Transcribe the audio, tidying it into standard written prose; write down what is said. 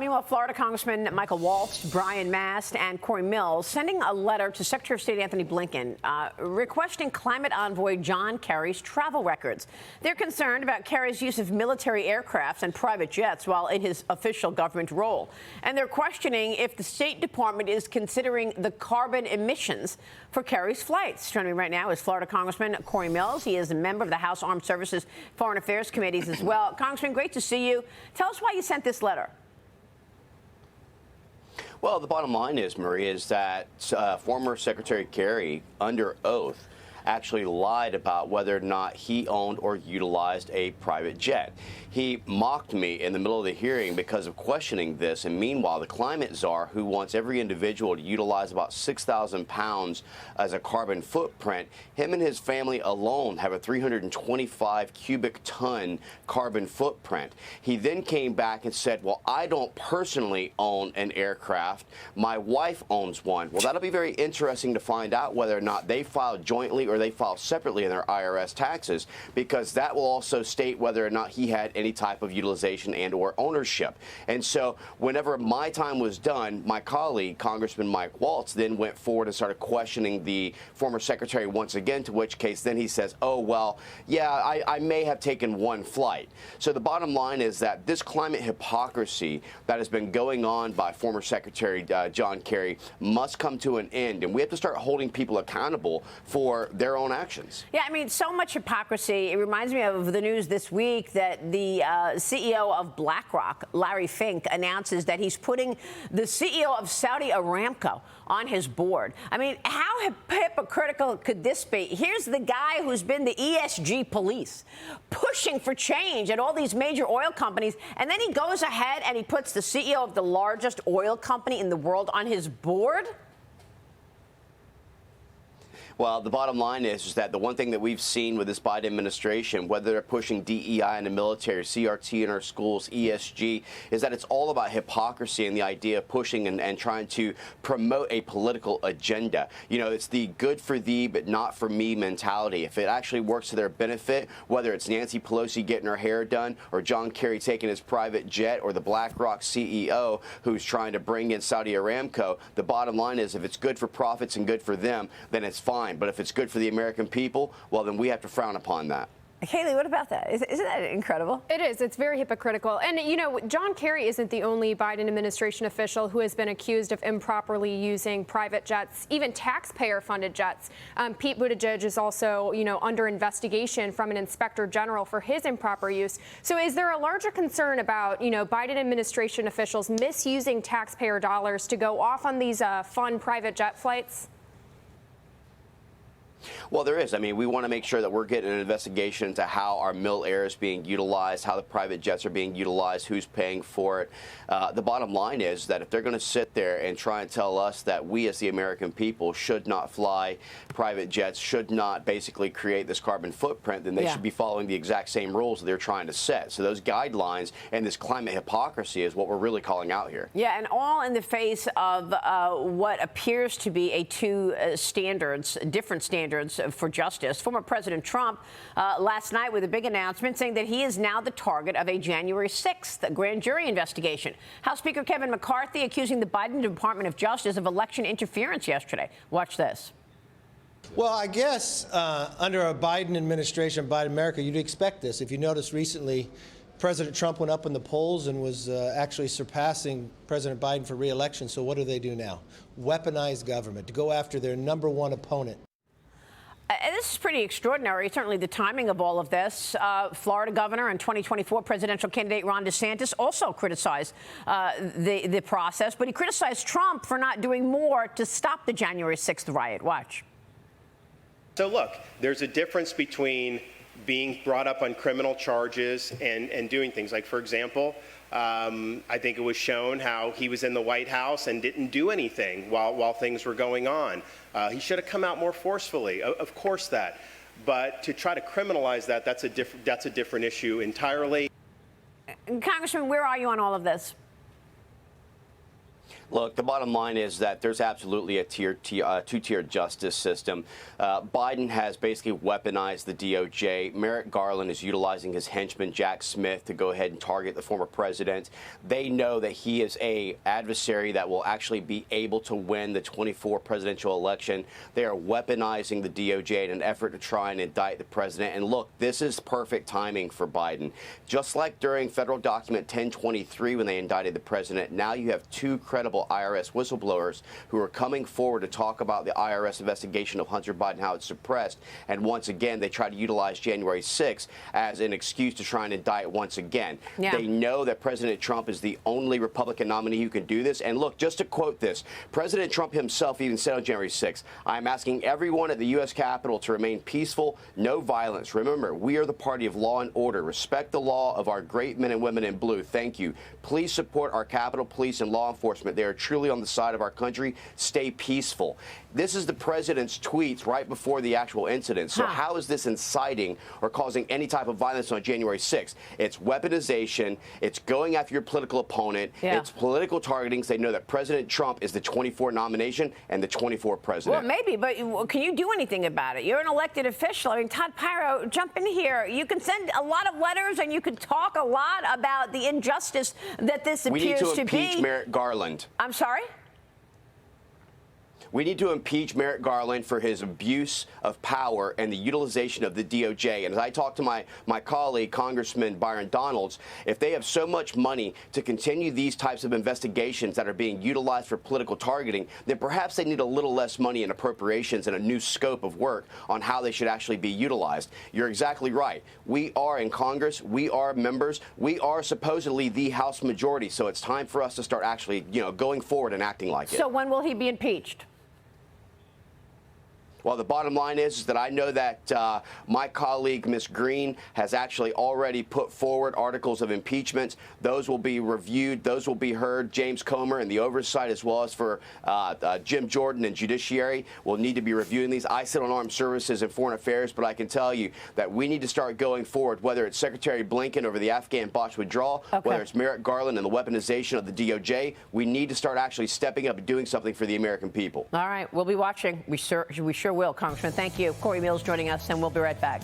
Meanwhile, Florida Congressman Michael Waltz, Brian Mast, and Cory Mills sending a letter to Secretary of State Anthony Blinken requesting climate envoy John Kerry's travel records. They're concerned about Kerry's use of military aircrafts and private jets while in his official government role. And they're questioning if the State Department is considering the carbon emissions for Kerry's flights. Joining me right now is Florida Congressman Cory Mills. He is a member of the House Armed Services Foreign Affairs Committees as well. Congressman, great to see you. Tell us why you sent this letter. Well, the bottom line is, Marie, is that former Secretary Kerry, under oath, actually lied about whether or not he owned or utilized a private jet. He mocked me in the middle of the hearing because of questioning this. And meanwhile, the climate czar, who wants every individual to utilize about 6,000 pounds as a carbon footprint, him and his family alone have a 325 cubic ton carbon footprint. He then came back and said, well, I don't personally own an aircraft. My wife owns one. Well, that'll be very interesting to find out whether or not they filed jointly or they filed separately in their IRS taxes, because that will also state whether or not he had any type of utilization and or ownership. And so whenever my time was done, my colleague, Congressman Mike Waltz, then went forward and started questioning the former secretary once again, to which case then he says, oh, well, yeah, I may have taken one flight. So the bottom line is that this climate hypocrisy that has been going on by former Secretary John Kerry must come to an end, and we have to start holding people accountable for their own actions. Yeah, I mean, so much hypocrisy. It reminds me of the news this week that the CEO of BlackRock, Larry Fink, announces that he's putting the CEO of Saudi Aramco on his board. I mean, how hypocritical could this be? Here's the guy who's been the ESG police, pushing for change at all these major oil companies, and then he goes ahead and he puts the CEO of the largest oil company in the world on his board? Well, the bottom line is that the one thing that we've seen with this Biden administration, whether they're pushing DEI in the military, CRT in our schools, ESG, is that it's all about hypocrisy and the idea of pushing and trying to promote a political agenda. You know, it's the good for thee but not for me mentality. If it actually works to their benefit, whether it's Nancy Pelosi getting her hair done or John Kerry taking his private jet or the BlackRock CEO who's trying to bring in Saudi Aramco, the bottom line is if it's good for profits and good for them, then it's fine. But if it's good for the American people, well, then we have to frown upon that. Haley, what about that? Isn't that incredible? It is. It's very hypocritical. And, you know, John Kerry isn't the only Biden administration official who has been accused of improperly using private jets, even taxpayer-funded jets. Pete Buttigieg is also, you know, under investigation from an inspector general for his improper use. So is there a larger concern about, you know, Biden administration officials misusing taxpayer dollars to go off on these fun private jet flights? Well, there is. I mean, we want to make sure that we're getting an investigation into how our mil air is being utilized, how the private jets are being utilized, who's paying for it. The bottom line is that if they're going to sit there and try and tell us that we as the American people should not fly private jets, should not basically create this carbon footprint, then they should be following the exact same rules that they're trying to set. So those guidelines and this climate hypocrisy is what we're really calling out here. Yeah, and all in the face of what appears to be different standards for justice. Former President Trump last night with a big announcement saying that he is now the target of a January 6th grand jury investigation. House Speaker Kevin McCarthy accusing the Biden Department of Justice of election interference yesterday. Watch this. Well, I guess under a Biden administration, Biden America, you'd expect this. If you notice recently, President Trump went up in the polls and was actually surpassing President Biden for re-election. So what do they do now? Weaponize government to go after their number one opponent. This is pretty extraordinary, certainly the timing of all of this. Florida governor and 2024 presidential candidate Ron DeSantis also criticized the process, but he criticized Trump for not doing more to stop the January 6th riot. Watch. So look, there's a difference between being brought up on criminal charges and doing things like, for example, I think it was shown how he was in the White House and didn't do anything while things were going on. He should have come out more forcefully, of course that. But to try to criminalize that, that's a different issue entirely. Congressman, where are you on all of this? Look, the bottom line is that there's absolutely a two-tier justice system. Biden has basically weaponized the DOJ. Merrick Garland is utilizing his henchman, Jack Smith, to go ahead and target the former president. They know that he is an adversary that will actually be able to win the 24 presidential election. They are weaponizing the DOJ in an effort to try and indict the president. And look, this is perfect timing for Biden. Just like during federal document 1023 when they indicted the president, now you have two credible IRS whistleblowers who are coming forward to talk about the IRS investigation of Hunter Biden, how it's suppressed. And once again, they try to utilize January 6th as an excuse to try and indict once again. Yeah. They know that President Trump is the only Republican nominee who can do this. And look, just to quote this, President Trump himself even said on January 6th, "I'm asking everyone at the U.S. Capitol to remain peaceful, no violence. Remember, we are the party of law and order. Respect the law of our great men and women in blue. Thank you. Please support our Capitol Police and law enforcement. They are truly on the side of our country. Stay peaceful." This is the president's tweets right before the actual incident. So how is this inciting or causing any type of violence on January 6th? It's weaponization. It's going after your political opponent. Yeah. It's political targeting. They know that President Trump is the 24 nomination and the 24 president. Well, maybe, but can you do anything about it? You're an elected official. I mean, Todd Pyro, jump in here. You can send a lot of letters and you can talk a lot about the injustice that this appears to be. We need to impeach Merrick Garland. I'm sorry? We need to impeach Merrick Garland for his abuse of power and the utilization of the DOJ. And as I talked to my colleague, Congressman Byron Donalds, if they have so much money to continue these types of investigations that are being utilized for political targeting, then perhaps they need a little less money in appropriations and a new scope of work on how they should actually be utilized. You're exactly right. We are in Congress. We are members. We are supposedly the House majority. So it's time for us to start actually, going forward and acting like it. So when will he be impeached? Well, the bottom line is that I know that my colleague, Ms. Green, has actually already put forward articles of impeachment. Those will be reviewed. Those will be heard. James Comer and the oversight, as well as for Jim Jordan and Judiciary, will need to be reviewing these. I sit on Armed Services and Foreign Affairs, but I can tell you that we need to start going forward, whether it's Secretary Blinken over the Afghan botched withdrawal, whether it's Merrick Garland and the weaponization of the DOJ. We need to start actually stepping up and doing something for the American people. All right. We'll be watching. We sure will, Congressman. Thank you. Cory Mills joining us, and we'll be right back.